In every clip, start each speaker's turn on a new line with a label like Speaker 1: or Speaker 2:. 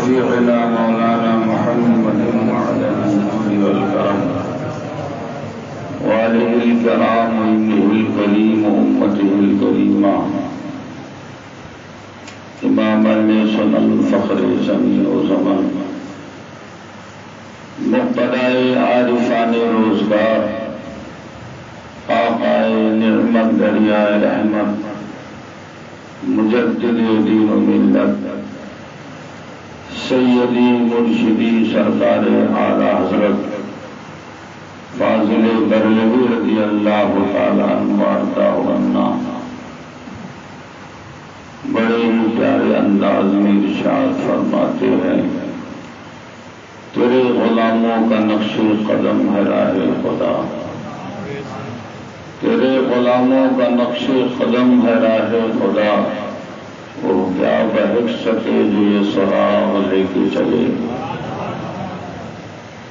Speaker 1: شفيعنا مولانا محمد وعلى الجود والكرم وآله الكرام وابنه الكريم وأمته الكريمة إماما لسنن الفخر زمین و زمن مقتدائے عارفان روزگار آقائے نعمت دریائے رحمت مجدد دین و ملت سیدی مرشدی سرکار اعلی حضرت فاضل بریلوی رضی اللہ تعالیٰ عنہ وارضاہ عنا بڑے ہی پیارے انداز میں ارشاد فرماتے ہیں، تیرے غلاموں کا نقش قدم ہے راہ خدا، تیرے غلاموں کا نقش قدم ہے راہ خدا، وہ کیا بہک سکے جو یہ سراغ لے کے چلے۔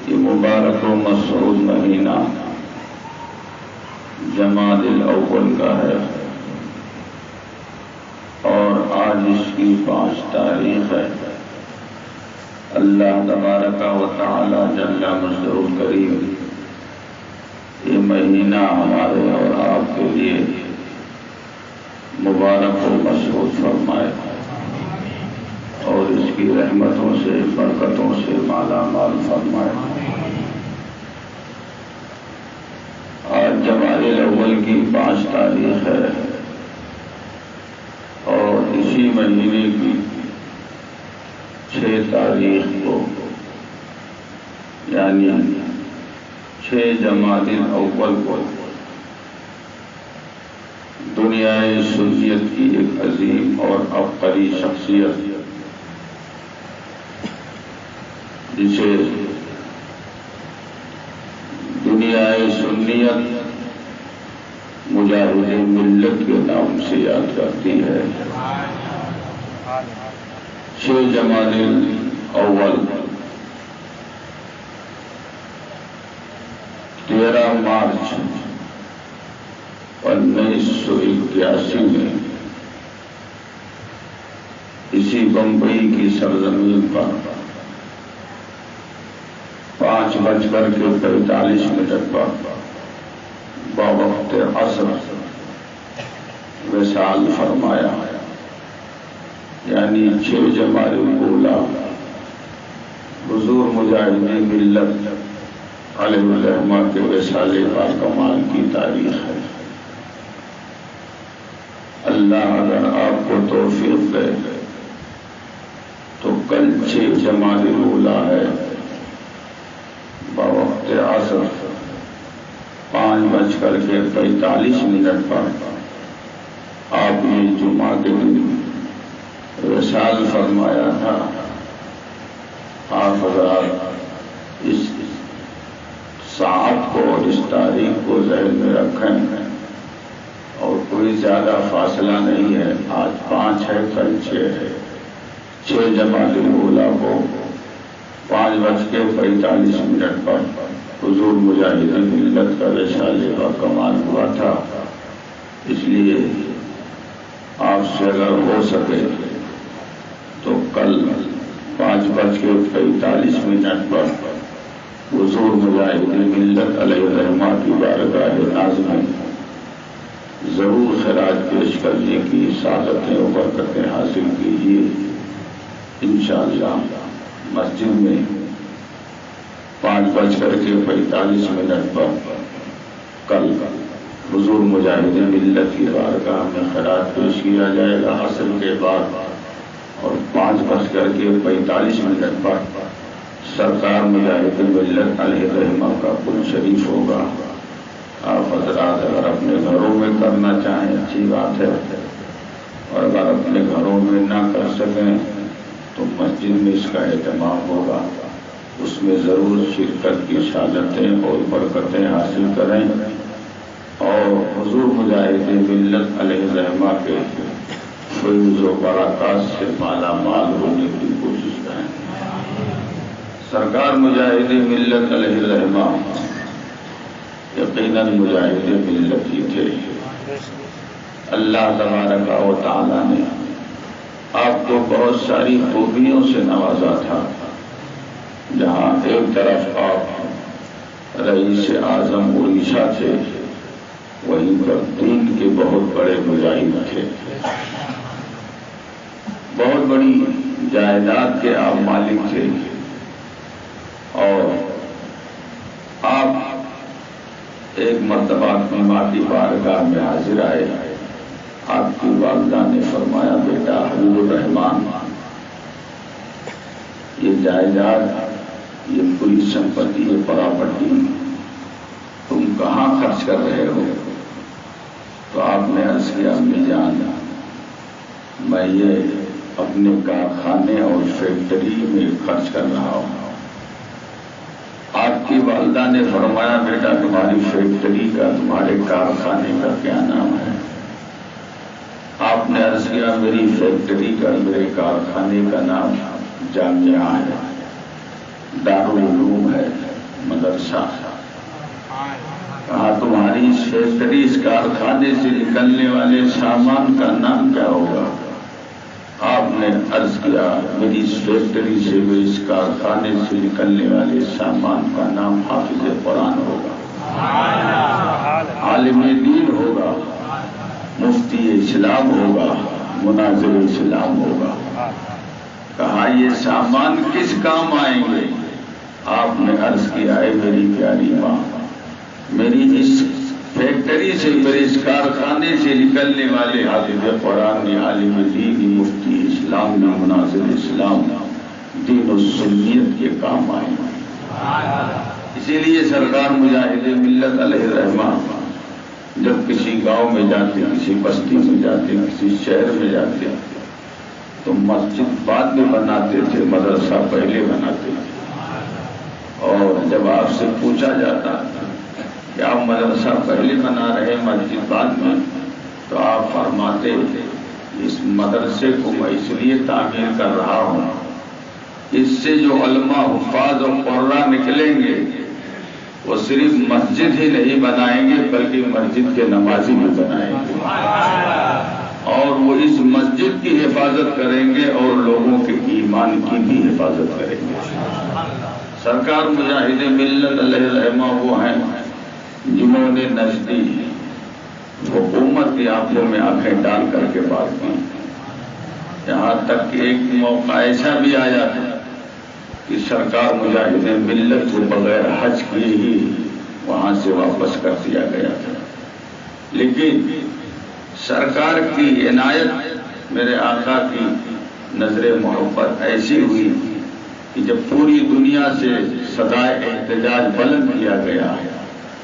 Speaker 1: یہ مبارک و مسعود مہینہ جمادی الاول کا ہے اور آج اس کی 5 تاریخ ہے۔ اللہ تبارک و تعالی جل مجدہ کریم یہ مہینہ ہمارے اور آپ کے لیے مبارک و مسعود فرمائے اور اس کی رحمتوں سے برکتوں سے مالا مال فرمائے۔ آج جمادی الاول کی 5 تاریخ ہے اور اسی مہینے کی 6 تاریخ کو یعنی 6 جمادی الاول کو دنیائے سنیت کی ایک عظیم اور عبقری شخصیت جسے دنیائے سنیت مجاہد ملت کے نام سے یاد کرتی ہے، 6 جمادی الاول 13 مارچ 1981 میں اسی بمبئی کی سرزمین پر 5:45 پر بوقت عصر وصال فرمایا، یعنی 6 جمادی الاول حضور مجاہد ملت علیہ الرحمہ کے وصال باکمال کی تاریخ ہے۔ اللہ اگر آپ کو توفیق دے تو کل 6 جمادی الاول ہے، بوقت عصر 5:45 پر آپ نے جمعہ کے دن وصال فرمایا تھا۔ آپ حضرات اس ساعت کو اور اس تاریخ کو ذہن میں رکھیں اور کوئی زیادہ فاصلہ نہیں ہے، آج 5 ہے کل 6 ہے۔ 6 جمادی الاول کو 5:45 پر حضور مجاہد ملت کا وصال باکمال ہوا تھا، اس لیے آپ سے اگر ہو سکے تو کل 5:45 پر حضور مجاہد ملت علیہ الرحمہ کی بارگاہ ناز میں ضرور خراج پیش کرنے کی سعادتیں و برکتیں حاصل کیجیے۔ انشاءاللہ مسجد میں 5:45 پر کل حضور مجاہد ملت کی بارگاہ میں خراج پیش کیا جائے گا عصر کے بعد، اور 5:45 پر سرکار مجاہد ملت علیہ الرحمہ کا پل شریف ہوگا۔ آپ حضرات اگر اپنے گھروں میں کرنا چاہیں اچھی بات ہے، اور اگر اپنے گھروں میں نہ کر سکیں تو مسجد میں اس کا اہتمام ہوگا، اس میں ضرور شرکت کی سعادتیں اور برکتیں حاصل کریں اور حضور مجاہد ملت علیہ الرحمہ کے فیض و برکات سے مالا مال ہونے کی کوشش کریں۔ سرکار مجاہد ملت علیہ الرحمہ یقیناً مجاہد ملت ہی تھے۔ اللہ تبارک و تعالی نے آپ آپ کو بہت ساری خوبیوں سے نوازا تھا. جہاں ایک طرف آپ رئیس اعظم اڑیسہ تھے، وہیں پر دین کے بہت بڑے مجاہد تھے. بہت بڑی جائیداد کے آپ مالک تھے، اور آپ ایک مرتبہ اپنی ماں کی بارگاہ میں حاضر آئے. آپ کی والدہ نے فرمایا، بیٹا حبیب الرحمان، یہ جائیداد، یہ پوری سمپتی، یہ پراپرٹی تم کہاں خرچ کر رہے ہو؟ تو آپ نے عرض کیا، امی جان، میں یہ اپنے کارخانے اور فیکٹری میں خرچ کر رہا ہوں. آپ کی والدہ نے فرمایا، بیٹا تمہاری فیکٹری کا، تمہارے کارخانے کا کیا نام ہے؟ آپ نے عرض کیا، میری فیکٹری کا، میرے کارخانے کا نام جامعہ ہے، دارالعلوم ہے، مدرسہ. کہا تمہاری اس فیکٹری، اس کارخانے سے نکلنے والے سامان کا نام کیا ہوگا؟ آپ نے عرض کیا، میری اس فیکٹری سے، میرے اس کارخانے سے نکلنے والے سامان کا نام حافظ قرآن ہوگا، عالم دین ہوگا، مفتی اسلام ہوگا، مناظر اسلام ہوگا. کہا یہ سامان کس کام آئیں گے؟ آپ نے عرض کیا، ہے میری پیاری ماں، میری اس فیکٹری سے، میرے اس کارخانے سے نکلنے والے حافظ قرآن، عالم دین، مفتی اسلام، مناظر اسلام، دین و سنیت کے کام آئیں گے. اسی لیے سرکار مجاہد ملت علیہ الرحمہ جب کسی گاؤں میں جاتے، کسی بستی میں جاتے، کسی شہر میں جاتے، تو مسجد بعد میں بناتے تھے، مدرسہ پہلے بناتے تھے. اور جب آپ سے پوچھا جاتا کہ آپ مدرسہ پہلے بنا رہے، مسجد بعد میں، تو آپ فرماتے، اس مدرسے کو میں اس لیے تعمیر کر رہا ہوں، اس سے جو علماء، حفاظ اور قرآن نکلیں گے، وہ صرف مسجد ہی نہیں بنائیں گے، بلکہ مسجد کے نمازی بھی بنائیں گے، اور وہ اس مسجد کی حفاظت کریں گے اور لوگوں کے ایمان کی بھی حفاظت کریں گے. سرکار مجاہد ملت علیہ الرحمہ وہ ہیں جنہوں نے نزدی حکومت کی آنکھوں میں آنکھیں ڈال کر کے بات کی. یہاں تک کہ ایک موقع ایسا بھی آیا تھا کہ سرکار مجاہد ملت کو بغیر حج کیے ہی وہاں سے واپس کر دیا گیا تھا. لیکن سرکار کی عنایت، میرے آقا کی نظر محبت ایسی ہوئی کہ جب پوری دنیا سے صدائے احتجاج بلند کیا گیا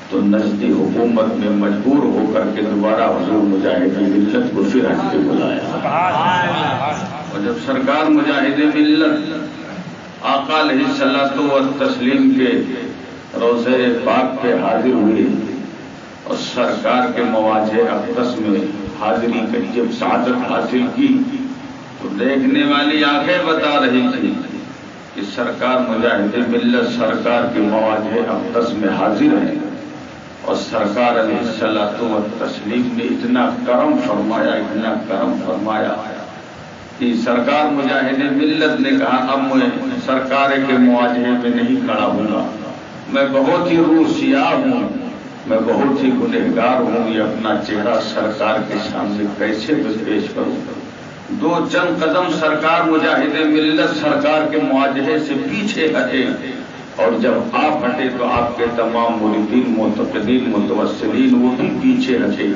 Speaker 1: تو نزدی حکومت میں مجبور ہو کر کے دوبارہ حضور مجاہد ملت کو پھر حج پہ بلایا. اور جب سرکار مجاہد ملت آقا علیہ الصلوۃ والتسلیم کے روضہ پاک پہ حاضر ہوئے اور سرکار کے مواجہ اقدس میں حاضری کی جب سعادت حاصل کی تو دیکھنے والی آنکھیں بتا رہی تھی کہ سرکار مجاہد ملت سرکار کے مواجہ اقدس میں حاضر ہیں، اور سرکار علیہ الصلوۃ والتسلیم نے اتنا کرم فرمایا، اتنا کرم فرمایا کہ سرکار مجاہد ملت نے کہا، اب میں سرکار کے مواجہے میں نہیں کھڑا ہوں گا، میں بہت ہی روح سیاہ ہوں، میں بہت ہی گنہگار ہوں، یہ اپنا چہرہ سرکار کے سامنے کیسے پیش کروں. دو چند قدم سرکار مجاہد ملت سرکار کے مواجہے سے پیچھے ہٹے، اور جب آپ ہٹے تو آپ کے تمام مریدین، معتقدین، متوسلین وہ بھی پیچھے ہٹے.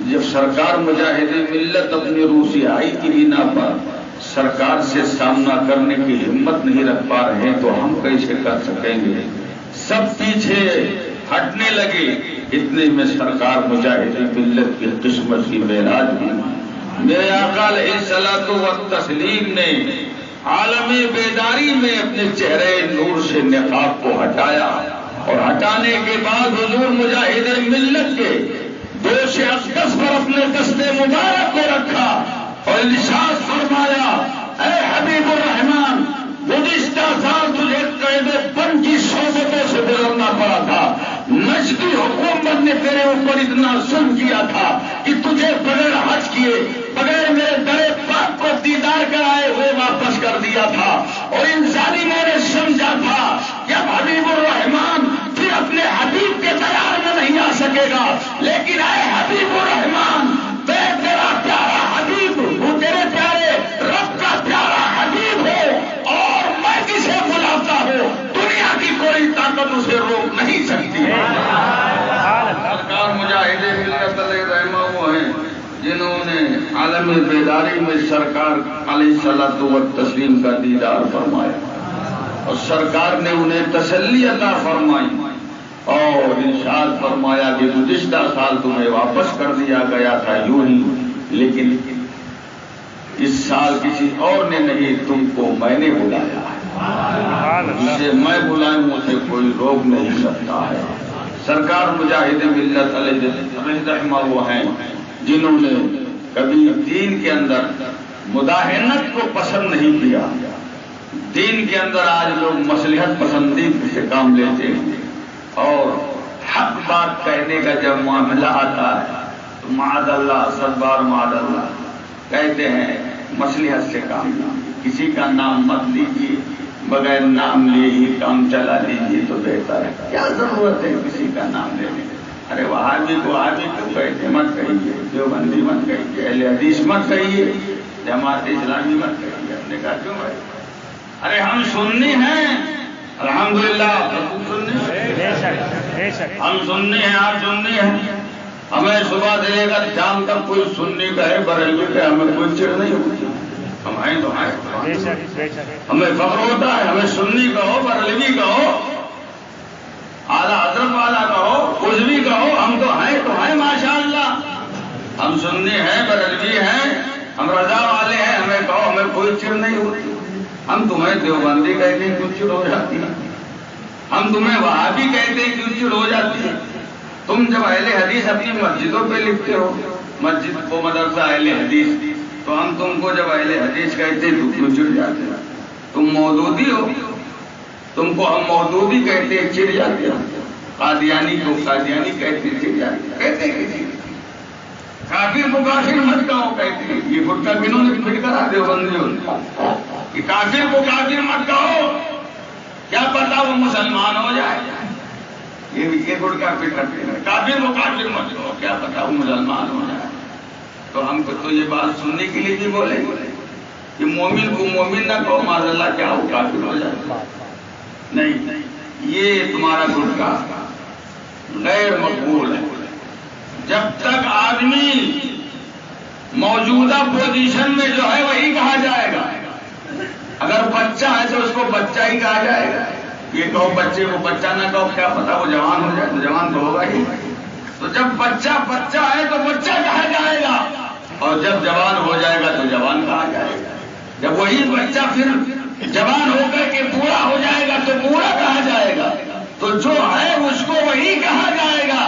Speaker 1: جب سرکار مجاہد ملت اپنی روح سیاہی کی بنا پر سرکار سے سامنا کرنے کی ہمت نہیں رکھ پا رہے تو ہم کیسے کر سکیں گے؟ سب پیچھے ہٹنے لگے. اتنے میں سرکار مجاہد ملت کی قسمت کی معراج ہوئی. میرے آقا علیہ الصلوۃ والتسلیم نے عالم بیداری میں اپنے چہرے نور سے نقاب کو ہٹایا، اور ہٹانے کے بعد حضور مجاہد ملت کے دوش اقدس پر اپنے دست مبارک کو رکھا اور ارشاد فرمایا، اے حبیب الرحمان، گزشتہ سال تجھے قید بند کی صحبتوں سے گزرنا پڑا تھا. نجدی حکومت نے تیرے اوپر اتنا ظلم کیا تھا کہ تجھے بغیر حج کیے، بغیر میرے در پاک کو دیدار کرائے بیداری میں سرکار علیہ الصلوۃ والتسلیم کا دیدار فرمایا اور سرکار نے انہیں تسلی عطا فرمائی اور ارشاد فرمایا کہ گزشتہ سال تمہیں واپس کر دیا گیا تھا یوں ہی، لیکن اس سال کسی اور نے نہیں، تم کو میں نے بلایا ہے، جسے میں بلاؤں اسے کوئی روک نہیں سکتا ہے۔ سرکار مجاہد ملت علیہ رحمہ وہ ہیں جنہوں نے کبھی دین کے اندر مداہنت کو پسند نہیں کیا۔ دین کے اندر آج لوگ مصلحت پسندی سے کام لیتے ہیں اور حق بات کہنے کا جب معاملہ آتا ہے تو معاذ اللہ، صد بار معاذ اللہ، کہتے ہیں مصلحت سے کام لیجیے، کسی کا نام مت لیجیے، بغیر نام لیے ہی کام چلا لیجیے تو بہتر ہے۔ کیا ضرورت ہے کسی کا نام لینے؟ ارے وہابی کو وہابی کیوں کہتے؟ مت کہیے، دیوبندی مت کہیے، اہل حدیث مت کہیے، جماعت اسلامی مت کہیے۔ ہم نے کہا کیوں بھائی؟ ارے ہم سنی ہیں، الحمدللہ ہم سنی ہیں، آپ سنی ہیں۔ ہمیں صبح سے لے کر شام تک کوئی سنی کہے بریلوی کہے ہمیں کوئی چڑ نہیں ہوتی، ہم ہیں تو ہیں، ہمیں فخر ہوتا ہے۔ ہمیں سنی کہو، بریلوی کہو، اعلیٰ حضرت والا کہو، کچھ بھی کہو، ہم تو ہیں ماشاءاللہ۔ ہم سنی ہیں، بریلوی ہیں، ہم رضا والے ہیں، ہمیں کہو، ہمیں کوئی چڑ نہیں ہوتی۔ ہم تمہیں دیوبندی کہتے ہیں کیوں چڑ ہو جاتی ہے؟ ہم تمہیں وہابی کہتے ہیں کیوں چڑ ہو جاتی ہے؟ تم جب اہل حدیث اپنی مسجدوں پہ لکھتے ہو، مسجد کو مدرسہ اہل حدیث، تو ہم تم کو جب اہل حدیث کہتے ہیں تو کیوں چڑ جاتے ہیں؟ تم مودودی ہو، تم کو ہم مودودی کہتے ہیں چڑ جاتے ہیں۔ قادیانی کو قادیانی کہتے ہیں چڑ جاتے ہیں، کہتے ہیں کسی کافر کو کافر مت کہو، کہتے ہیں یہ گٹکا کنہوں نے فٹ کرا دیوبندیوں نے کہ کافر کو کافر مت کہو، کیا پتا وہ مسلمان ہو جائے۔ یہ گٹکا فٹ کرتے ہیں، کافر کو کافر مت کہو، کیا پتا وہ مسلمان ہو جائے۔ تو ہم کو تو یہ بات سننے کے لیے بھی بولیں کہ مومن کو مومن نہ کہو، معاذ اللہ کیا وہ کافر ہو جائے۔ نہیں، یہ تمہارا گٹکا غیر مقبول ہے۔ جب تک آدمی موجودہ پوزیشن میں جو ہے وہی کہا جائے گا۔ اگر بچہ ہے تو اس کو بچہ ہی کہا جائے گا۔ یہ کہو بچے کو بچہ نہ کہو، کیا پتا وہ جوان ہو جائے، تو جوان تو ہوگا ہی۔ تو جب بچہ ہے تو بچہ کہا جائے گا، اور جب جوان ہو جائے گا تو جوان کہا جائے گا۔ جب وہی بچہ پھر جوان ہو کر کے بوڑھا ہو جائے گا تو بوڑھا کہا جائے گا۔ تو جو ہے اس کو وہی کہا جائے گا۔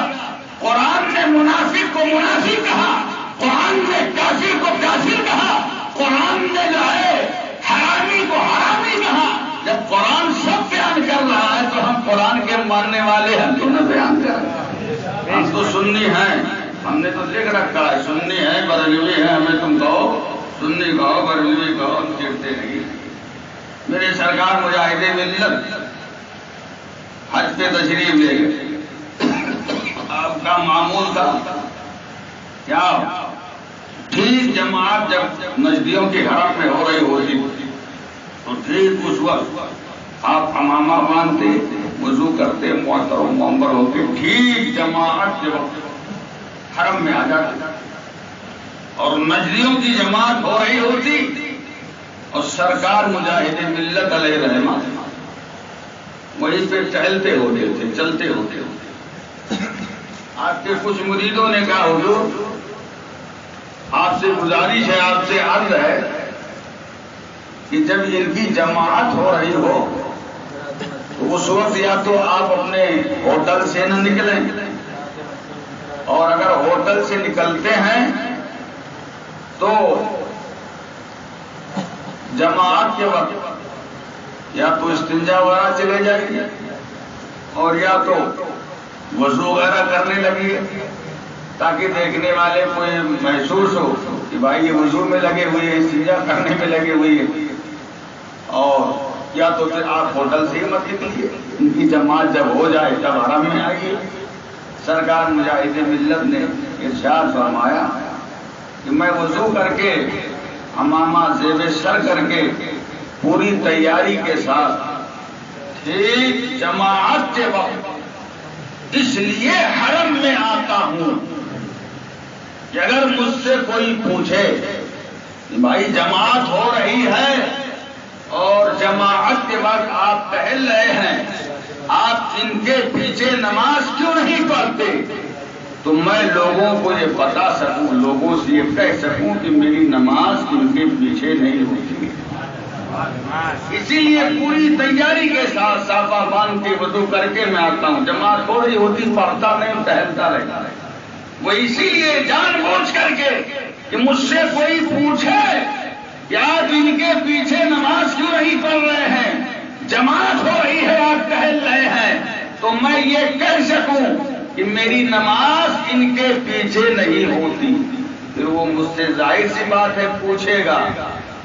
Speaker 1: قرآن نے منافق کو منافق کہا، قرآن نے کافر کو کافر کہا، قرآن نے جو ہے حرامی کو حرامی کہا۔ جب قرآن سب بیان کر رہا ہے تو ہم قرآن کے ماننے والے ہیں تو نہ بیان کر رہے ہیں۔ ہم تو سنی ہیں، ہم نے تو لکھ رکھا ہے سنی ہے، بریلوی ہے، ہمیں تم کہو سنی کہو، بریلوی کہو، ہم چڑھتے نہیں۔ میرے سرکار مجاہد ملت حج پہ تشریف لے گئے، آپ کا معمول تھا کیا؟ ٹھیک جماعت جب نجدیوں کے حرم میں ہو رہی ہوتی تو ٹھیک اس وقت آپ امامہ باندھتے، وضو کرتے، محترم ممبر ہوتے، ٹھیک جماعت جب حرم میں آ جاتی اور نجدیوں کی جماعت ہو رہی ہوتی اور سرکار مجاہد ملت علیہ رحمہ وہیں پہ ٹہلتے ہوتے تھے، چلتے ہوتے تھے۔ آپ کے کچھ مریدوں نے کہا حضور آپ سے گزارش ہے، آپ سے عرض ہے کہ جب ان کی جماعت ہو رہی ہو تو اس وقت یا تو آپ اپنے ہوٹل سے نہ نکلیں، اور اگر ہوٹل سے نکلتے ہیں تو جماعت کے وقت یا تو استنجا وغیرہ چلے جائیے اور یا تو وضو وغیرہ کرنے لگیے، تاکہ دیکھنے والے کو یہ محسوس ہو کہ بھائی یہ وضو میں لگے ہوئے، استنجا کرنے میں لگے ہوئے۔ اور یا تو پھر آپ ہوٹل سے ہی مت نکلیے، ان کی جماعت جب ہو جائے تب حرم میں آئیے۔ سرکار مجاہد ملت نے ارشاد فرمایا کہ میں وضو کر کے امامہ زیب سر کر کے پوری تیاری کے ساتھ ٹھیک جماعت کے وقت اس لیے حرم میں آتا ہوں کہ اگر مجھ سے کوئی پوچھے بھائی جماعت ہو رہی ہے اور جماعت کے وقت آپ ٹہل رہے ہیں، آپ ان کے پیچھے نماز کیوں نہیں پڑھتے؟ تو میں لوگوں کو یہ بتا سکوں، لوگوں سے یہ کہہ سکوں کہ میری نماز ان کے پیچھے نہیں ہوتی، اسی لیے پوری تیاری کے ساتھ صافہ باندھ کے وضو کر کے میں آتا ہوں۔ جماعت تھوڑی ہوتی، پڑھتا نہیں، ٹہلتا رہتا ہے۔ وہ اسی لیے جان بوجھ کر کے کہ مجھ سے کوئی پوچھے کہ آپ ان کے پیچھے نماز کیوں نہیں پڑھ رہے ہیں، جماعت ہو رہی ہے آپ ٹہل رہے ہیں، تو میں یہ کہہ سکوں کہ میری نماز ان کے پیچھے نہیں ہوتی۔ پھر وہ مجھ سے ظاہر سی بات ہے پوچھے گا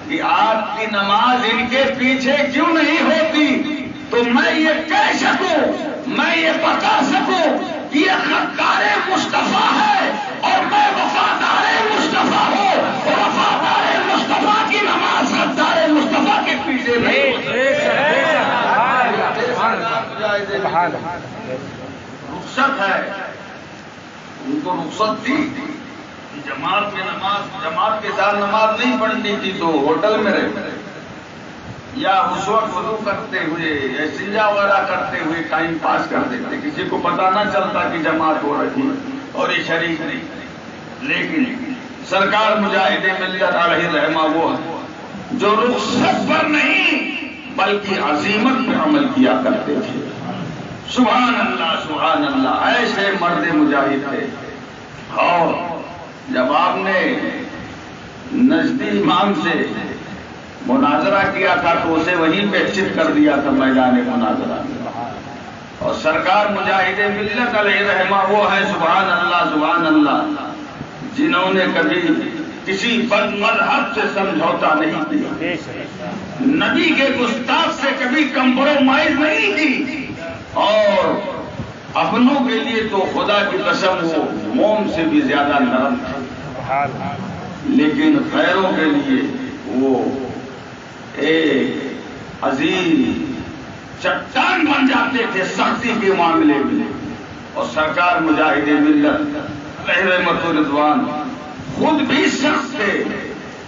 Speaker 1: کہ آپ کی نماز ان کے پیچھے کیوں نہیں ہوتی، تو میں یہ کہہ سکوں، میں یہ بتا سکوں کہ یہ خطار مصطفیٰ ہے اور میں وفادار مصطفیٰ ہوں، اور وفادار مصطفیٰ کی نماز خطار مصطفیٰ کے پیچھے نہیں ہوتی۔ رخصت ہے، ان کو رخصت تھی، جماعت میں نماز، جماعت کے ساتھ نماز نہیں پڑھنی تھی تو ہوٹل میں رہے یا اس وقت وضو کرتے ہوئے یا استنجا وغیرہ کرتے ہوئے ٹائم پاس کر دیتے، کسی کو پتہ نہ چلتا کہ جماعت ہو رہی اور یہ شریک نہیں۔ لیکن سرکار مجاہد ملت علیہ رحمہ وہ ہے جو رخصت پر نہیں بلکہ عزیمت پر عمل کیا کرتے تھے۔ سبحان اللہ سبحان اللہ، ایسے مرد مجاہد تھے۔ اور جب آپ نے نجدی امام سے مناظرہ کیا تھا تو اسے وہیں پہ چت کر دیا تھا میدان مناظرہ میں، اور سرکار مجاہد ملت علیہ رحمہ وہ ہے، سبحان اللہ، جنہوں نے کبھی کسی بد مذہب سے سمجھوتا نہیں کیا، نبی کے گستاخ سے کبھی کمپرومائز نہیں کی، اور اپنوں کے لیے تو خدا کی قسم وہ موم سے بھی زیادہ نرم تھا، لیکن غیروں کے لیے وہ ایک عظیم چٹان بن جاتے تھے سختی کے معاملے میں۔ اور سرکار مجاہد ملت علیہ رحمت رضوان خود بھی سخت تھے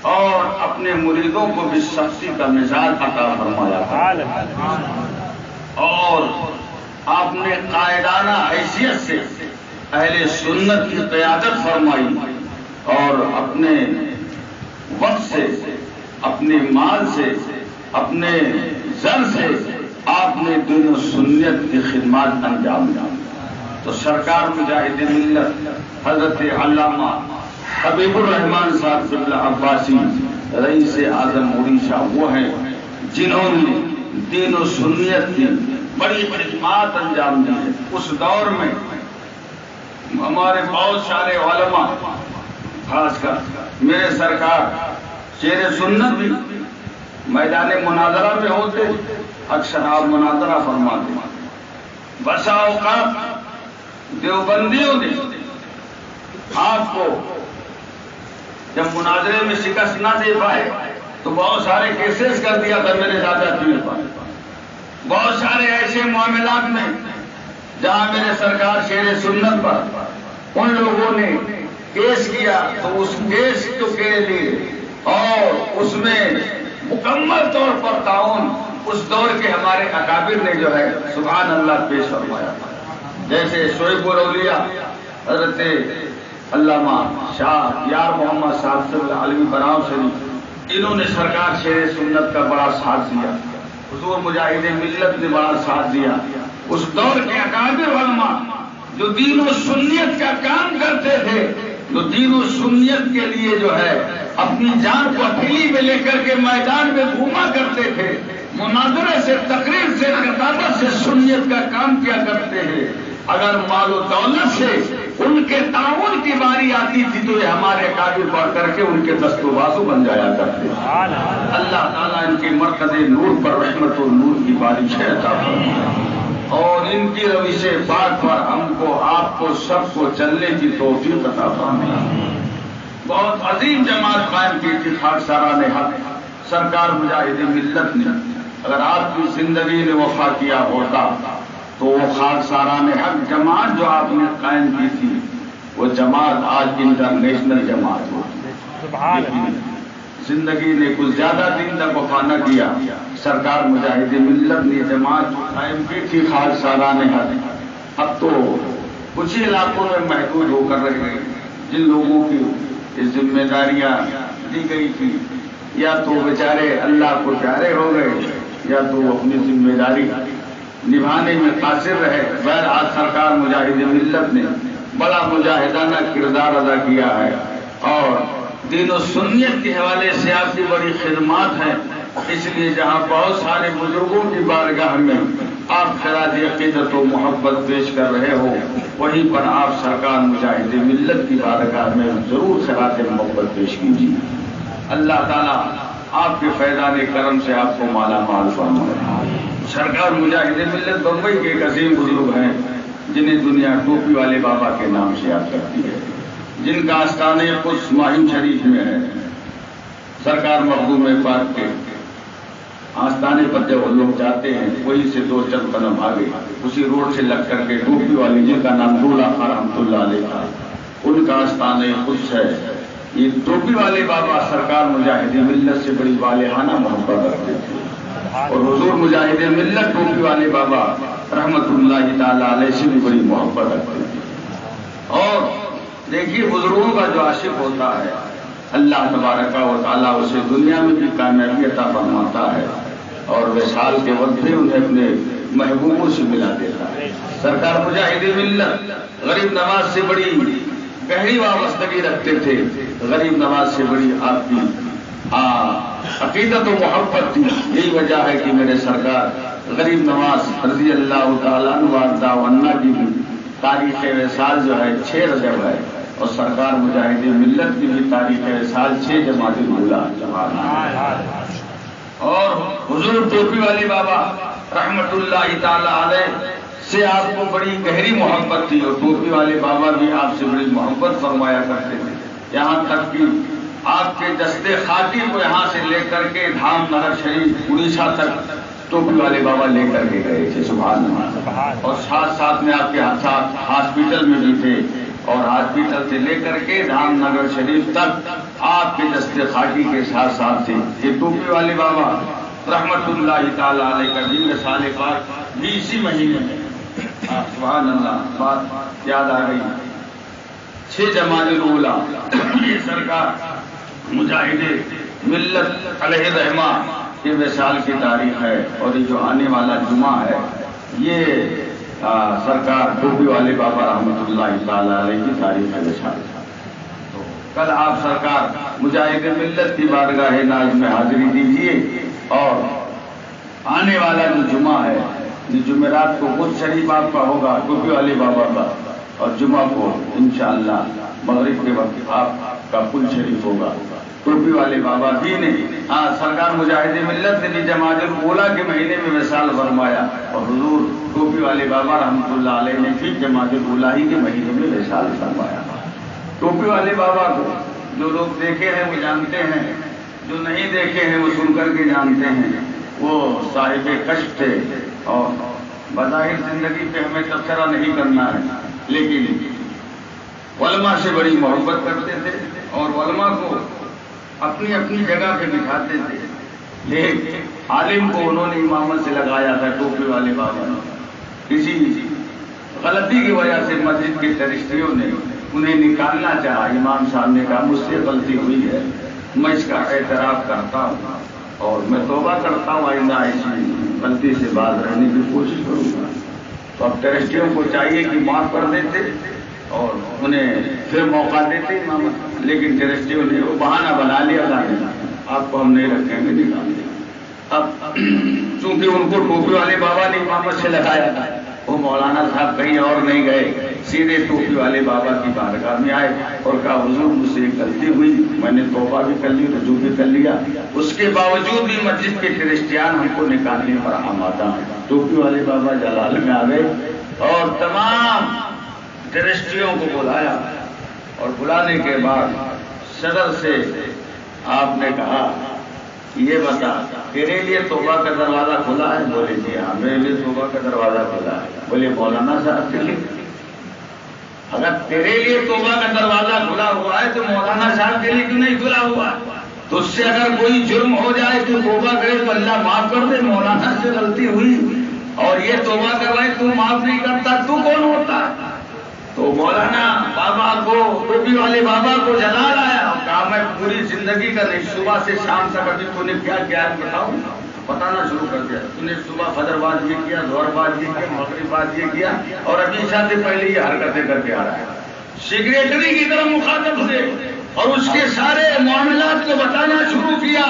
Speaker 1: اور اپنے مریدوں کو بھی سختی کا مزاج عطا فرمایا تھا، اور آپ نے قائدانہ حیثیت سے اہل سنت کی قیادت فرمائی، اور اپنے وقت سے، اپنے مال سے، اپنے زر سے آپ نے دین و سنت کی خدمات انجام دی۔ تو سرکار مجاہد ملت حضرت علامہ حبیب الرحمان صاحب اللہ عباسی رئیس اعظم اڑیسہ وہ ہیں جنہوں نے دین و سنت کی بڑی خدمات انجام دی ہے۔ اس دور میں ہمارے بہت سارے علماء، خاص کر میرے سرکار شیر سنت بھی میدان مناظرہ میں ہوتے، اکثر آپ مناظرہ فرماتے۔ بسا اوقات دیوبندیوں نے آپ کو جب مناظرے میں شکست نہ دے پائے تو بہت سارے کیسز کر دیا تھا میرے دادا پیر پر۔ بہت سارے ایسے معاملات میں جہاں میرے سرکار شیر سنت پر ان لوگوں نے کیس کیا تو اس کیس کے لیے اور اس میں مکمل طور پر تعاون اس دور کے ہمارے اکابر نے جو ہے سبحان اللہ پیش فرمایا، جیسے شعیب الاولیاء حضرت علامہ شاہ یار محمد صاحب صلی اللہ علیہ براؤ شریف، انہوں نے سرکار شیر سنت کا بڑا ساتھ دیا، حضور مجاہد ملت نے بڑا ساتھ دیا۔ اس دور کے اکابر علماء جو دین و سنیت کا کام کرتے تھے، جو دین و سنیت کے لیے جو ہے اپنی جان کو ہتھیلی میں لے کر کے میدان میں گھوما کرتے تھے، مناظرے سے، تقریر سے، کتابت سے سنیت کا کام کیا کرتے ہیں، اگر مال و دولت سے ان کے تعاون کی باری آتی تھی تو یہ ہمارے قابل پڑھ کر کے ان کے دست و بازو بن جایا کرتے تھے۔ اللہ تعالیٰ ان کے مرکز نور پر رحمت و نور کی بارش عطا فرمائے، اور ان کی روش پاک پر ہم کو، آپ کو، سب کو چلنے کی توفیق عطا فرمائے۔ بہت عظیم جماعت قائم کی تھی خاکساران حق سرکار مجاہد ملت نے۔ اگر آپ کی زندگی نے وفا کیا ہوتا تو وہ خاکساران حق جماعت جو آپ نے قائم کی تھی وہ جماعت آج انٹرنیشنل جماعت ہوتی۔ زندگی نے کچھ زیادہ دن تک وفا نہ کیا، سرکار مجاہد ملت نے جماعت قائم کی تھی خاکساران حق، اب تو کچھ ہی علاقوں میں محدود ہو کر رہ گئی۔ جن لوگوں کی ذمہ داریاں دی گئی تھی یا تو بیچارے اللہ کو پیارے ہو گئے یا تو اپنی ذمہ داری نبھانے میں قاصر رہے۔ بہرحال سرکار مجاہد ملت نے بڑا مجاہدانہ کردار ادا کیا ہے اور دین و سنیت کے حوالے سے آپ کی بڑی خدمات ہیں، اس لیے جہاں بہت سارے بزرگوں کی بارگاہ میں آپ خراج عقیدت و محبت پیش کر رہے ہو، وہیں پر آپ سرکار مجاہد ملت کی بارگاہ میں ضرور خراج محبت پیش کیجیے۔ اللہ تعالیٰ آپ کے فیضان کرم سے آپ کو مالا مال فرمائے۔ سرکار مجاہد ملت بمبئی کے ایک عظیم بزرگ ہیں جنہیں دنیا ٹوپی والے بابا کے نام سے یاد کرتی ہے، جن کا آستانہ قدس ماہم شریف میں ہے۔ سرکار مخدوم پاک کے آستانے پر جب لوگ جاتے ہیں وہی سے 2 چند قدم آگے اسی روڈ سے لگ کر کے ٹوپی والی جن کا نام دولا خان رحمۃ اللہ علیہ تھا، ان کا آستانہ قدس ہے۔ یہ ٹوپی والے بابا سرکار مجاہد ملت سے بڑی والہانہ محبت رکھتے تھے اور حضور مجاہد ملت ٹوپی والے بابا رحمت اللہ تعالیٰ علیہ سے بھی بڑی محبت رکھتے تھے۔ اور دیکھیے بزرگوں کا جو عاشق ہوتا ہے اللہ تبارک و تعالیٰ اسے دنیا میں بھی کامیابی عطا فرماتا ہے اور وصال کے وقت بھی انہیں اپنے محبوبوں سے ملا دیتا ہے۔ سرکار مجاہد ملت غریب نواز سے بڑی گہری وابستگی رکھتے تھے، غریب نواز سے بڑی آپ کی عقیدت و محبت تھی۔ یہی وجہ ہے کہ میرے سرکار غریب نواز رضی اللہ تعالیٰ عنہ کی بھی تاریخ وصال جو ہے 6 رجب ہے اور سرکار مجاہد ملت کی بھی تاریخ وصال 6 جمادی الاولیٰ۔ اور حضور ٹوپی والے بابا رحمت اللہ تعالیٰ علیہ سے آپ کو بڑی گہری محبت تھی اور ٹوپی والے بابا بھی آپ سے بڑی محبت فرمایا کرتے تھے، یہاں تک کہ آپ کے دستے خاکی کو یہاں سے لے کر کے دھام نگر شریف اڑیسہ تک ٹوپی والے بابا لے کر کے گئے تھے، سبحان اللہ۔ اور ساتھ میں آپ کے ساتھ ہاسپٹل میں بھی تھے اور ہاسپٹل سے لے کر کے دھام نگر شریف تک آپ کے دستے خاکی کے ساتھ تھے۔ یہ ٹوپی والے بابا رحمت اللہ تعالیٰ علیہ کا دن سال پاک بھی اسی مہینے میں، سبحان اللہ، بات یاد آ گئی، 6 جمادی الاولیٰ یہ سرکار مجاہد ملت علیہ رحمہ کے وصال کی تاریخ ہے اور یہ جو آنے والا جمعہ ہے یہ سرکار ٹوپی والے بابا رحمت اللہ تعالیٰ علیہ کی تاریخ ہے وصال۔ تو کل آپ سرکار مجاہد ملت کی بارگاہ ناز میں حاضری دیجیے اور آنے والا جو جمعہ ہے یہ جمعرات کو قدس شریف آپ کا ہوگا ٹوپی والے بابا کا اور جمعہ کو انشاءاللہ مغرب کے وقت آپ کا پل شریف ہوگا۔ ٹوپی والے بابا بھی نے سرکار مجاہد ملت نے بھی جمادی الاولیٰ کے مہینے میں وصال فرمایا اور حضور ٹوپی والے بابا رحمۃ اللہ علیہ نے بھی جمادی الاولیٰ ہی کے مہینے میں وصال فرمایا۔ ٹوپی والے بابا کو جو لوگ دیکھے ہیں وہ جانتے ہیں، جو نہیں دیکھے ہیں وہ سن کر کے جانتے ہیں۔ وہ صاحب کشف تھے اور بظاہر زندگی پہ ہمیں تبصرہ نہیں کرنا ہے، لیکن علماء سے بڑی محبت کرتے تھے اور علماء کو اپنی اپنی جگہ پہ بٹھاتے تھے۔ ایک عالم کو انہوں نے امامت سے لگایا تھا ٹوپی والے بابا نے، کسی غلطی کی وجہ سے مسجد کے ٹرسٹیوں نے انہیں نکالنا چاہا۔ امام صاحب نے کہا مجھ سے غلطی ہوئی ہے، میں اس کا اعتراف کرتا ہوں اور میں توبہ کرتا ہوں، آئندہ ایسی غلطی سے باز رہنے کی کوشش کروں گا۔ تو اب ٹرسٹیوں کو چاہیے کہ معاف کر دیتے اور انہیں پھر موقع دیتے امامت، لیکن ٹرسٹیوں نے وہ بہانہ بنا لیا تھا آپ کو ہم نہیں رکھیں گے، نکال دیں۔ اب چونکہ ان کو ٹوپی والے بابا نے امامت سے لگایا تھا، وہ مولانا صاحب کہیں اور نہیں گئے، سیدھے ٹوپی والے بابا کی بارگاہ میں آئے اور کہا حضور مجھ سے ایک غلطی ہوئی، میں نے توبہ بھی کر لی، رجوع بھی کر لیا، اس کے باوجود بھی مسجد کے ٹرسٹیان ہم کو نکالنے پر آمادہ ہیں۔ ٹوپی والے بابا جلال میں آ گئے اور تمام ٹرسٹیوں کو بلایا اور بلانے کے بعد صدر سے آپ نے کہا یہ بتا تیرے لیے توبہ کا دروازہ کھلا ہے؟ بولے جی ہاں میرے لیے توبہ کا دروازہ کھلا ہے۔ بولے مولانا صاحب کے لیے؟ اگر تیرے لیے توبہ کا دروازہ کھلا ہوا ہے تو مولانا صاحب کے لیے کیوں نہیں کھلا ہوا؟ تو اس سے اگر کوئی جرم ہو جائے تو توبہ کرے تو اللہ معاف کر دے. مولانا سے غلطی ہوئی اور یہ توبہ کروائے تو معاف نہیں کرتا، تو کون ہوتا؟ تو مولانا بابا کو، ٹوپی والے بابا کو جلا لایا اور کہا میں پوری زندگی کا نہیں، صبح سے شام تک ابھی تو نے کیا کیا ہے بتاؤں. بتانا شروع کر دیا. تو نے صبح فجر بعد یہ کیا، ظہر بعد یہ کیا، مغرب بعد یہ کیا، اور ابھی عشاء سے پہلے یہ حرکتیں کر کے آ رہا ہے. سیکریٹری کی طرف مخاطب ہوئے اور اس کے سارے معاملات کو بتانا شروع کیا.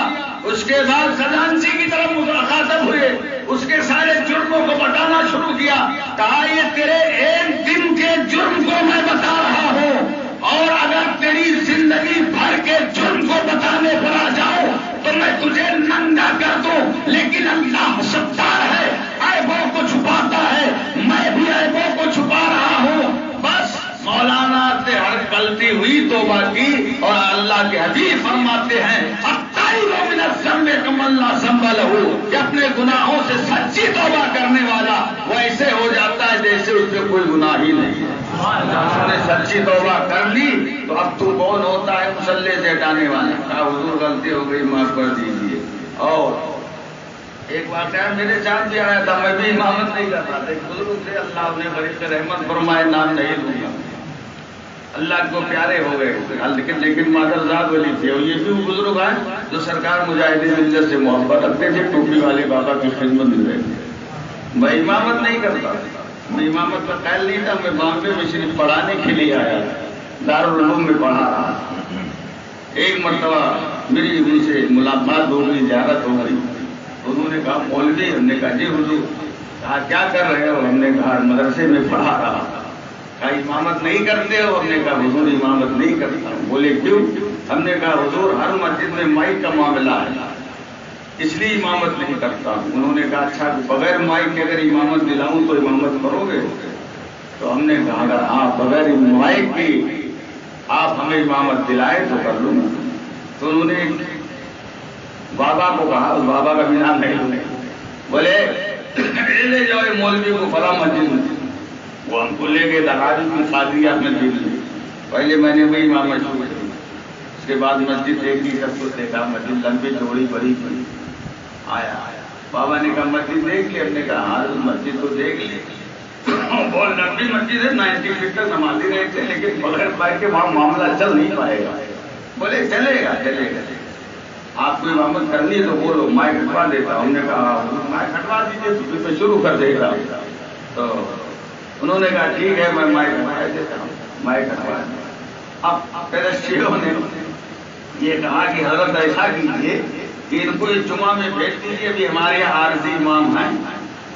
Speaker 1: اس کے بعد خزانچی کی طرف مخاطب ہوئے، اس کے سارے جرموں کو بتانا شروع کیا. کہا یہ تیرے ایک دن کے جرم کو میں بتا رہا ہوں، اور اگر تیری زندگی بھر کے جرم کو بتانے پر آ جاؤ تو میں تجھے ننگا کر دوں. لیکن اللہ ستار ہے، عیبوں کو چھپاتا ہے، میں بھی عیبوں کو چھپا رہا ہوں. بس مولانا سے ہر غلطی ہوئی توبہ کی، اور اللہ کے حبیب فرماتے ہیں من الذنب کما لا ذنب له، کہ اپنے گناہوں سے سچی توبہ کرنے والا وہ ایسے ہو جاتا ہے جیسے اس پہ کوئی گناہ ہی نہیں ہے. اس نے سچی توبہ کر لی تو اب تو کون ہوتا ہے مسلح سے ہٹانے والا. کہا حضور غلطی ہو گئی معاف کر دیجیے. اور ایک واقعہ میرے ساتھ بھی آیا تھا، میں بھی امامت نہیں کرتا تھا. ایک بزرگ سے اللہ نے بڑی رحمت فرمائے، نام نہیں لوں گا، اللہ کو پیارے ہو گئے، لیکن مادرزاد ولی تھے. اور یہ بھی وہ بزرگ ہیں جو سرکار مجاہدین ملت سے محبت رکھتے تھے، ٹوپی والے بابا کی خدمت میں رہے تھے. میں امامت نہیں کرتا، میں امامت کا خیال نہیں تھا. میں بامبے میں صرف پڑھانے کے لیے آیا، دارالعلوم میں پڑھا رہا. ایک مرتبہ میری ان سے ملاقات ہو گئی، زیارت ہو گئی. انہوں نے کہا مولوی، ہم نے کہا جی حضور. کہا کیا کر رہے ہو؟ ہم نے کہا مدرسے میں پڑھا رہا. کہا امامت نہیں کرتے ہو؟ ہم نے کہا حضور امامت نہیں کرتا. بولے کیوں؟ ہم نے کہا حضور ہر مسجد میں مائک کا معاملہ ہے، اس لیے امامت نہیں کرتا. انہوں نے کہا اچھا بغیر مائک کے اگر امامت دلاؤں تو امامت کرو گے؟ تو ہم نے کہا اگر ہاں بغیر مائک کی آپ ہمیں امامت دلائے تو کر لوں. تو انہوں نے بابا کو کہا، اس بابا کا بھی نام نہیں لوں. بولے لے جاؤ مولوی کو فلاں مسجد میں. وہ ہم کو لے گئے دہاڑی کی قادریہ مسجد میں. پہلے میں نے وہی امامت شروع کی. اس کے بعد مسجد دیکھی، سب کچھ دیکھا. مسجد لمبی چوڑی بڑی بڑی. آیا بابا نے کہا مسجد دیکھ لی؟ ہم نے کہا ہاں مسجد تو دیکھ لی. بہت لمبی مسجد ہے، 90 فٹ تک نمازی رہے تھے، لیکن بغیر مائک کے وہاں معاملہ چل نہیں پائے گا. بولے چلے گا چلے گا، آپ کو امامت کرنی ہے تو بولو مائک ہٹوا دیتا. ہم نے کہا مائک ہٹوا دیجیے تو پھر میں شروع کر دے گا. تو انہوں نے کہا ٹھیک ہے میں مائک ہٹوا دیتا ہوں. مائک ہٹوا دیا. اب پیرسٹیوں نے یہ کہا کہ حضرت ایسا کیجیے کہ ان کو اس جمعہ میں بھیج دیجیے، بھی ہمارے یہاں عارضی امام ہیں،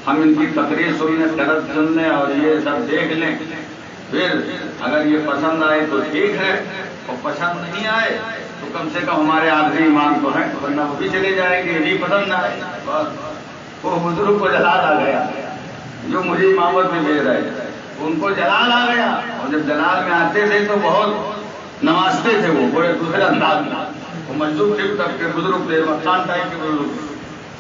Speaker 1: ہم ان کی تقریر سننے، درد سن لیں اور یہ سب دیکھ لیں. پھر اگر یہ پسند آئے تو ٹھیک ہے، اور پسند نہیں آئے تو کم سے کم ہمارے عارضی امام تو ہیں، ورنہ وہ بھی چلے جائیں گے. نہیں پسند آئے وہ بزرگ کو جلال آ گیا جو مجھے امامت میں بھیج رہے تھے. ان کو جلال آ گیا، اور جب جلال میں آتے تھے تو بہت نوازتے تھے. وہ بڑے دوسرے انداز میں، وہ مزدور ٹھیک تک کے بزرگ تھے، مکان ٹائپ کے بزرگ.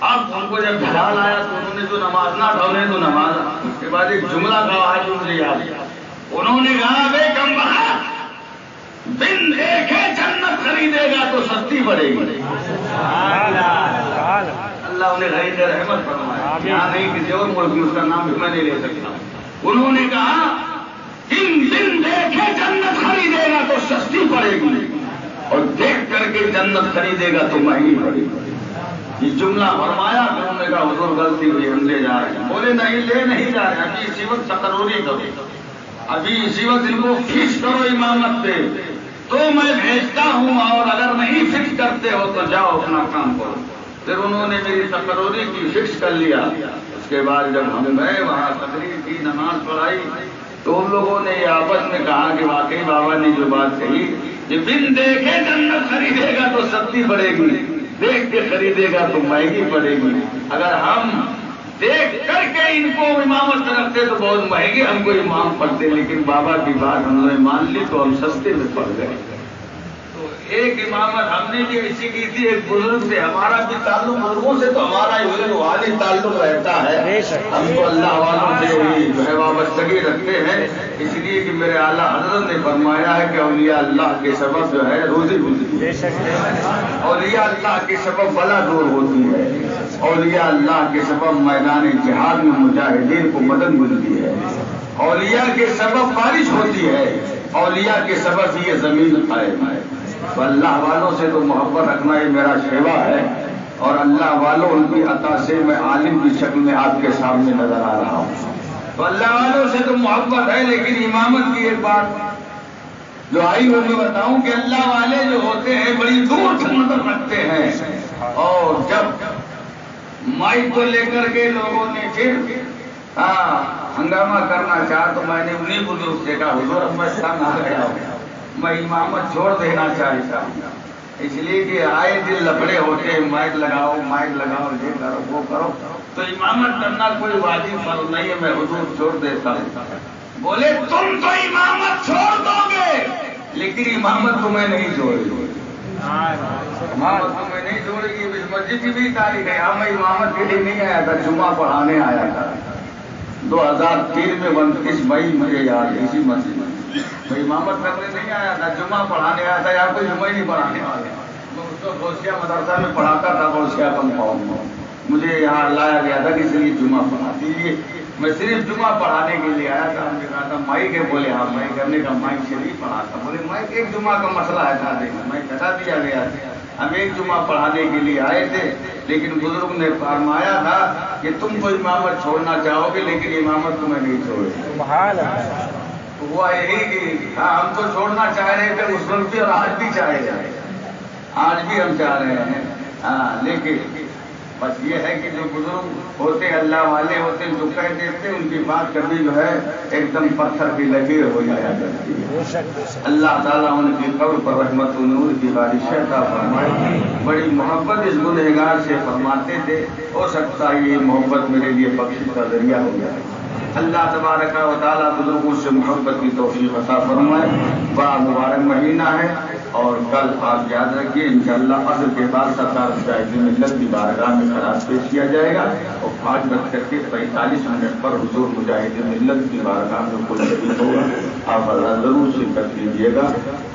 Speaker 1: اب ان کو جب جلال آیا تو انہوں نے جو نمازنا تھا انہیں تو نمازا. اس کے بعد ایک جملہ کہا آج مجھے یاد. انہوں نے کہا بے کم بخت، دن دیکھے جنت خریدے گا تو سستی پڑے گی. اللہ انہیں غیر رحمت فرمائے. یہاں نہیں کسی اور ملک میں، اس کا نام بھی میں نہیں لے سکتا. انہوں نے کہا دن دیکھے جنت خریدے گا تو سستی پڑے گی، اور دیکھ کر کے جنت خریدے گا تو مہنگی پڑے گی. یہ جملہ فرمایا. انہوں نے کہا حضور غلطی ہوئی، ہم لے جا رہے ہیں. بولے نہیں لے نہیں جا رہے، ابھی اسی وقت تقرری کرو، ابھی اسی وقت ان کو فکس کرو امامت پہ تو میں بھیجتا ہوں، اور اگر نہیں فکس کرتے ہو تو جاؤ اپنا کام کرو. پھر انہوں نے میری تقرری کی، فکس کر لیا. اس کے بعد جب ہم گئے وہاں تقریر کی، نماز پڑھائی، تو ان لوگوں نے یہ آپس میں کہا کہ واقعی بابا نے جو بات کہی کہ بن دیکھے جنت خریدے گا تو سستی پڑے گی، دیکھ کے خریدے گا تو مہنگی پڑے گی. اگر ہم دیکھ کر کے ان کو امامت رکھتے تو بہت مہنگے ہم کو امام پڑھتے، لیکن بابا کی بات ہم نے مان لی تو ہم سستے میں پڑ گئے. تو ایک امامت ہم نے بھی ایسی کی تھی ایک بزرگ سے، ہمارا بھی تعلق بزرگوں سے تو ہمارا والی تعلق رہتا ہے، ہم تو اللہ والوں سے ہی جو ہے وابستگی رکھتے ہیں، اس لیے کہ میرے اعلیٰ حضرت نے فرمایا ہے کہ اولیاء اللہ کے سبب جو ہے روزی ملتی ہے، اولیاء اللہ کے سبب بلا دور ہوتی ہے، اولیاء اللہ کے سبب میدان جہاد میں مجاہدین کو مدد ملتی ہے، اولیاء کے سبب بارش ہوتی ہے، اولیاء کے سبب یہ زمین قائم ہے۔ تو اللہ والوں سے تو محبت رکھنا یہ میرا شیوا ہے، اور اللہ والوں ان کی عطا سے میں عالم کی شکل میں آپ کے سامنے نظر آ رہا ہوں۔ تو اللہ والوں سے تو محبت ہے، لیکن امامت کی ایک بات جو آئی وہ میں بتاؤں کہ اللہ والے جو ہوتے ہیں بڑی دور سے نظر رکھتے ہیں، اور جب مائک کو لے کر کے لوگوں نے پھر ہنگامہ کرنا چاہا تو میں نے انہیں بزرگ سے کہا حضور اب میں تنگ آ گیا ہوں، میں امامت چھوڑ دینا چاہتا ہوں، اس لیے کہ آئے دل لفڑے ہوتے ہیں، مائک لگاؤ یہ کرو وہ کرو، تو امامت کرنا کوئی واجب فرض نہیں ہے، میں حضور چھوڑ دیتا ہوں۔ بولے تم تو امامت چھوڑ دو گے لیکن امامت تمہیں نہیں چھوڑے گی، امامت تمہیں نہیں چھوڑے گی۔ اس مسجد کی بھی تاریخ ہے، میں امامت کے لیے نہیں آیا تھا، جمعہ پڑھانے آیا تھا 2003 میں 29 مئی مجھے یاد ہے، اسی مسجد میں میں امامت کرنے نہیں آیا تھا، جمعہ پڑھانے آیا تھا، یار کوئی جمعہ ہی نہیں پڑھانے والا، میں اس کو غوثیہ مدرسہ میں پڑھاتا تھا، غوثیہ کمپاؤنڈ میں مجھے یہاں لایا گیا تھا کہ صرف جمعہ پڑھا دیجیے، میں صرف جمعہ پڑھانے کے لیے آیا تھا۔ ہم نے کہا تھا مائک ہے، بولے ہاں مائک کرنے کا، مائک شریف پڑھاتا، بولے مائک ایک جمعہ کا مسئلہ ہے تھا، مائک ہٹا دیا گیا، ہم ایک جمعہ پڑھانے کے لیے آئے تھے، لیکن بزرگ نے فرمایا تھا کہ تم تو امامت چھوڑنا چاہو گے لیکن امامت تمہیں نہیں چھوڑے گی۔ ہوا یہی کہ ہم تو چھوڑنا چاہ رہے تھے اس وقت بھی، اور آج بھی چاہے جائے، آج بھی ہم چاہ رہے ہیں، لیکن بس یہ ہے کہ جو بزرگ ہوتے اللہ والے ہوتے جو کہہ دیتے ان کی بات کبھی جو ہے ایک دم پتھر کی لکیر ہو جایا کرتی ہے۔ اللہ تعالیٰ ان کی قبر پر رحمت و نور کی بارش عطا فرمائے، بڑی محبت اس گنہگار سے فرماتے تھے، ہو سکتا ہے یہ محبت میرے لیے بخشش کا ذریعہ ہو جائے۔ اللہ تبارک و تعالیٰ بزرگوں سے محبت کی توفیق عطا فرمائے۔ بڑا مبارک مہینہ ہے، اور کل آپ یاد رکھیے انشاءاللہ عصر کے بعد 17 شاہد ملت کی بارگاہ میں خراج پیش کیا جائے گا، اور 5:45 پر حضور مجاہد ملت کی بارگاہ میں کل شریک ہوگا، آپ اللہ ضرور شرکت کیجیے گا،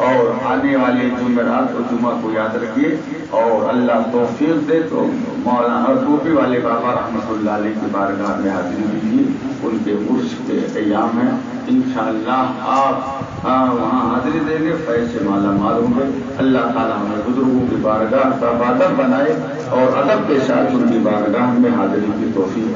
Speaker 1: اور آنے والے جمعرات اور جمعہ کو یاد رکھیے، اور اللہ توفیق دے تو مولانا ٹوپی والے بابا رحمۃ اللہ علیہ کی بارگاہ میں حاضری دیجیے، ان کے عرس کے ایام ہیں، انشاءاللہ آپ وہاں حاضری دیں گے، فیض سے مالا مال ہوں گے۔ اللہ تعالیٰ ہمیں بزرگوں کی بارگاہ کا عبادت بنائے، اور ادب کے ساتھ ان کی بارگاہ میں حاضری کی توفیق